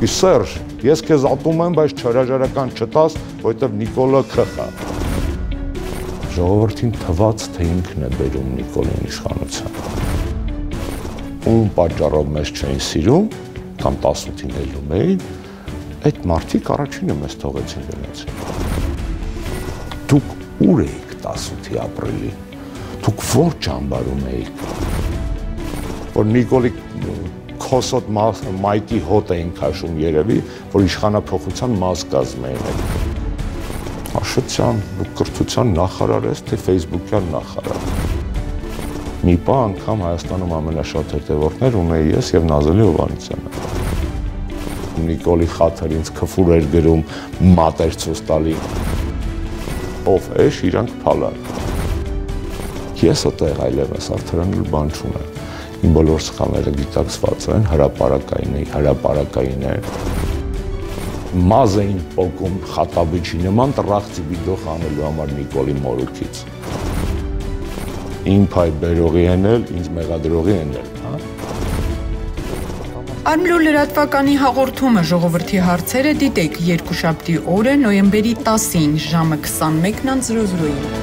Իսկ Սերժ, ես քեզ ատում եմ, բայց չհրաժարական չտաս, որովհետև Նիկոլը քխ է։ Ժողովրդին թվաց, թե ինքն է բերում Նիկոլին իշխանության։ Ում պատճառով մեզ չէին սիրում, կամ 18-ին ելում էին, այդ մարդիկ առաջինը մեզ թողեցին գնացին։ Դուք ուր էիք 18-ի ապրիլին, դուք որ ճամբարում էիք, որ Նիկոլի քոսոտ մայկի հոտ էին քաշում երևի, որ իշխանափոխության մաս կազմեին։ Աշոտյան ու կրթության նախարար ես, թե ֆեյսբուքյան նախարար։ Մի պահ անգամ Հայաստանում ամենաշատ հետևորդներ ունեի ես եւ Նազելի Հովհաննիսյանը։ Նիկոլի խաթր ինձ քֆուր էր գրում մատեր ցույց տալի։ Ով էշ իրանք փալան։ Ես այդտեղ այլևս արդարանել բան չունեմ։ Իմ բոլոր սխալները գիտակցված են, հրապարակային են։ Մազ էին պոկում խատաբիջի նման տրախցի բիդոխ անելու համար Նիկոլի մորուքից։ Իմ փայ բերողի են էլ, ինձ մեղադրողի են էլ, հա։ Արմլու լրատվականի հաղորդումը ժողովրդի հարցերը դիտեք երկուշաբթի օրը նոյեմբերի 10-ին ժամը 21:00-ին։